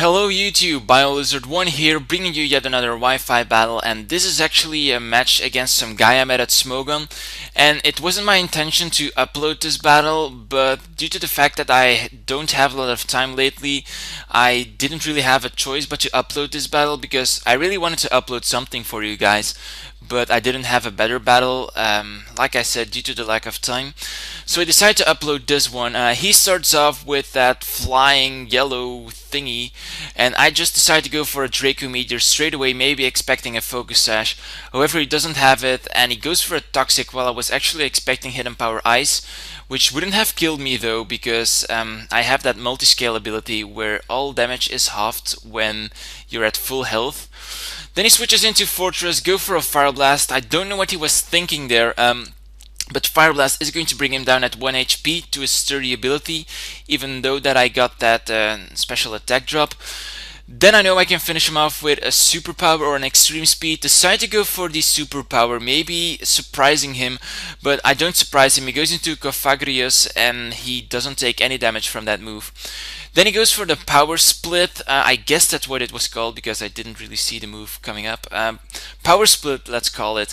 Hello YouTube, Biolizard1 here, bringing you yet another Wi-Fi battle, and this is actually a match against some guy I met at Smogon, and it wasn't my intention to upload this battle, but due to the fact that I don't have a lot of time lately, I didn't really have a choice but to upload this battle because I really wanted to upload something for you guys, but I didn't have a better battle, like I said, due to the lack of time. So I decided to upload this one. He starts off with that flying yellow thingy, and I just decided to go for a Draco Meteor straight away, maybe expecting a Focus Sash. However, he doesn't have it, and he goes for a Toxic while I was actually expecting Hidden Power Ice, which wouldn't have killed me though, because I have that multi-scale ability where all damage is halved when you're at full health. Then he switches into Fortress, go for a Fire Blast. I don't know what he was thinking there, but Fire Blast is going to bring him down at 1 HP to his sturdy ability, even though that I got that special attack drop. Then I know I can finish him off with a superpower or an extreme speed. Decide to go for the superpower, maybe surprising him, but I don't surprise him. He goes into Cofagrius and he doesn't take any damage from that move. Then he goes for the power split. I guess that's what it was called because I didn't really see the move coming up. Power split, let's call it.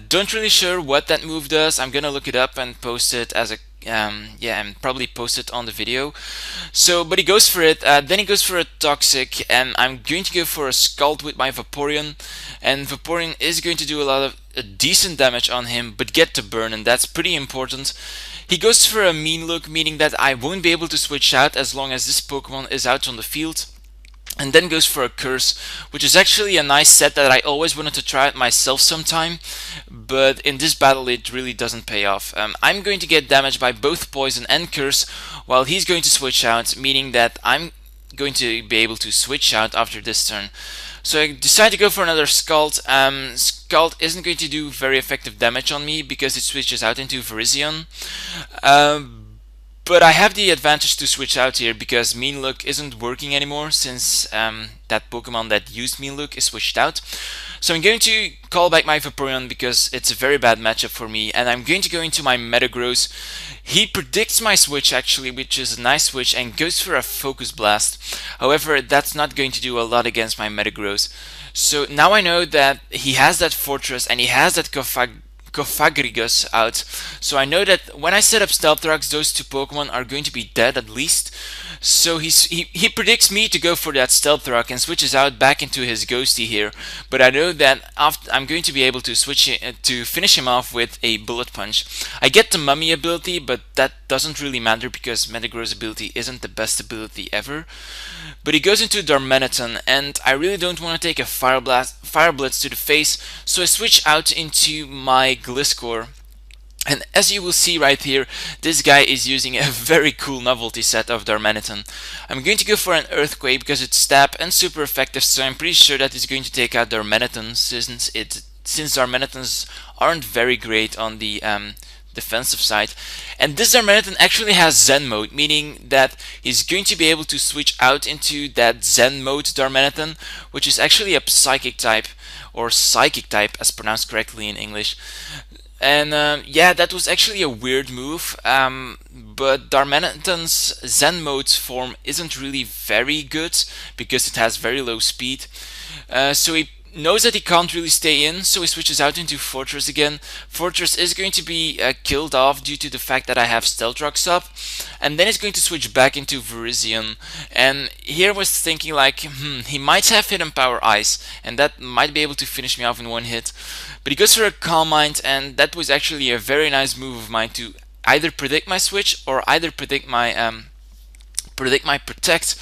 Don't really sure what that move does. I'm gonna look it up and post it as a and probably post it on the video. So, but he goes for it. Then he goes for a Toxic, and I'm going to go for a Scald with my Vaporeon. And Vaporeon is going to do a lot of decent damage on him, but get to burn, and that's pretty important. He goes for a Mean Look, meaning that I won't be able to switch out as long as this Pokemon is out on the field. And then goes for a Curse, which is actually a nice set that I always wanted to try it myself sometime, but in this battle it really doesn't pay off. I'm going to get damaged by both Poison and Curse, while he's going to switch out, meaning that I'm going to be able to switch out after this turn. So I decide to go for another Scald. Scald isn't going to do very effective damage on me because it switches out into Virizion. But I have the advantage to switch out here because Mean Look isn't working anymore since that Pokemon that used Mean Look is switched out. So I'm going to call back my Vaporeon because it's a very bad matchup for me, and I'm going to go into my Metagross. He predicts my switch actually, which is a nice switch, and goes for a Focus Blast. However, that's not going to do a lot against my Metagross. So now I know that he has that Fortress and he has that Cofagrigus out, so I know that when I set up Stealth Rocks, those two Pokemon are going to be dead at least. So he predicts me to go for that Stealth Rock and switches out back into his Ghosty here. But I know that after I'm going to be able to switch it, to finish him off with a Bullet Punch. I get the Mummy ability, but that doesn't really matter because Metagross ability isn't the best ability ever. But he goes into Darmanitan, and I really don't want to take a Fire Blitz to the face, so I switch out into my Gliscor. And as you will see right here, this guy is using a very cool novelty set of Darmanitan. I'm going to go for an Earthquake because it's stab and super effective, so I'm pretty sure that it's going to take out Darmanitan since Darmanitans aren't very great on the defensive side. And this Darmanitan actually has Zen mode, meaning that he's going to be able to switch out into that Zen mode Darmanitan, which is actually a Psychic type, or Psychic type as pronounced correctly in English. And yeah, that was actually a weird move, but Darmanitan's Zen mode form isn't really very good because it has very low speed. So he knows that he can't really stay in, so he switches out into Fortress again. Fortress is going to be killed off due to the fact that I have Stealth Rocks up, and then he's going to switch back into Virizion. And here I was thinking like, he might have Hidden Power Ice, and that might be able to finish me off in one hit. But he goes for a Calm Mind, and that was actually a very nice move of mine to either predict my switch or either predict my Protect.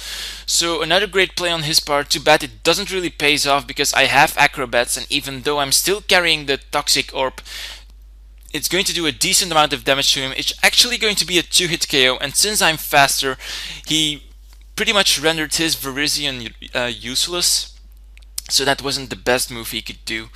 So another great play on his part. Too bad it doesn't really pays off because I have Acrobats, and even though I'm still carrying the Toxic Orb, it's going to do a decent amount of damage to him. It's actually going to be a 2-hit KO, and since I'm faster, he pretty much rendered his Virizion useless. So that wasn't the best move he could do.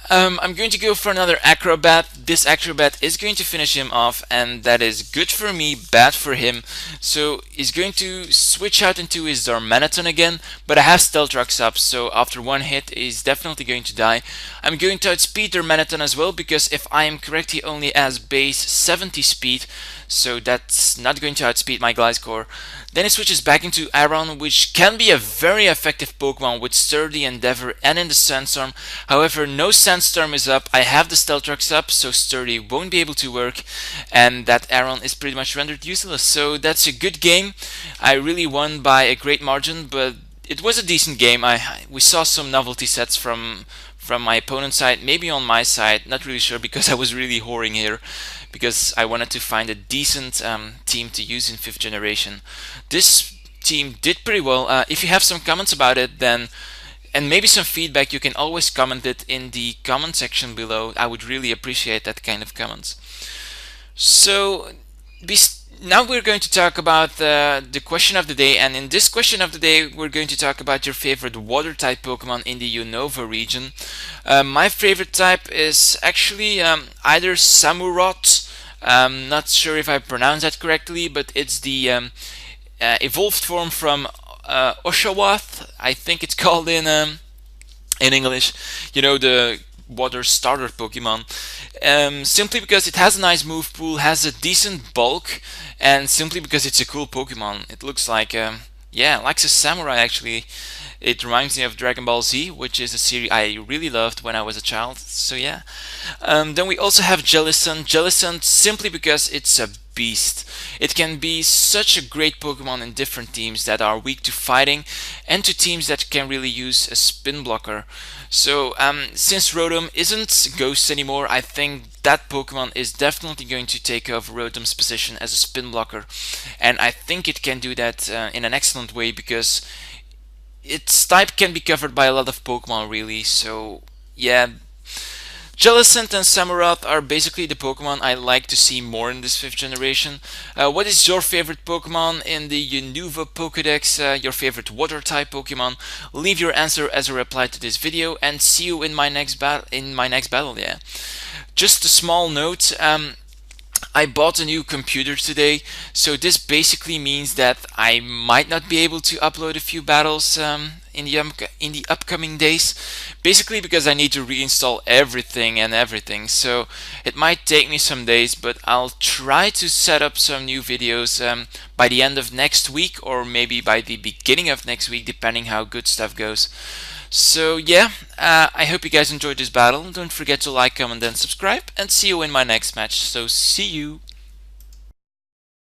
I'm going to go for another acrobat. This acrobat is going to finish him off, and that is good for me, bad for him. So he's going to switch out into his Darmaniton again, but I have Stealth Rocks up, so after one hit he's definitely going to die. I'm going to outspeed Darmaniton as well, because if I am correct he only has base 70 speed, so that's not going to outspeed my Gliscor. Then it switches back into Aron, which can be a very effective Pokemon with Sturdy, Endeavor, and in the Sandstorm. However, no Sandstorm is up. I have the Stealth Rocks up, so Sturdy won't be able to work, and that Aron is pretty much rendered useless. So that's a good game. I really won by a great margin, but it was a decent game. We saw some novelty sets from my opponent's side, maybe on my side, not really sure, because I was really whoring here, because I wanted to find a decent team to use in 5th generation. This team did pretty well. If you have some comments about it, then, and maybe some feedback, you can always comment it in the comment section below. I would really appreciate that kind of comments. So now we're going to talk about the question of the day, and in this question of the day we're going to talk about your favorite water type Pokemon in the Unova region. My favorite type is actually either Samurott. Not sure if I pronounced that correctly, but it's the evolved form from Oshawott, I think it's called in English. You know, the water starter Pokemon. Simply because it has a nice move pool, has a decent bulk, and simply because it's a cool Pokemon. It looks like, yeah, like a samurai actually. It reminds me of Dragon Ball Z, which is a series I really loved when I was a child. So yeah. Then we also have Jellicent. Jellicent simply because it's a beast. It can be such a great Pokemon in different teams that are weak to fighting, and to teams that can really use a spin blocker. So since Rotom isn't Ghost anymore, I think that Pokemon is definitely going to take over Rotom's position as a spin blocker, and I think it can do that in an excellent way, because its type can be covered by a lot of Pokemon really. So yeah, Jellicent and Samurott are basically the Pokemon I like to see more in this 5th generation. What is your favorite Pokemon in the Unova Pokedex? Your favorite water type Pokemon? Leave your answer as a reply to this video, and see you in my next battle. Yeah. Just a small note. I bought a new computer today, so this basically means that I might not be able to upload a few battles in the upcoming days, basically because I need to reinstall everything, so it might take me some days, but I'll try to set up some new videos by the end of next week, or maybe by the beginning of next week, depending how good stuff goes. So yeah, I hope you guys enjoyed this battle. Don't forget to like, comment, and subscribe, and see you in my next match. So see you!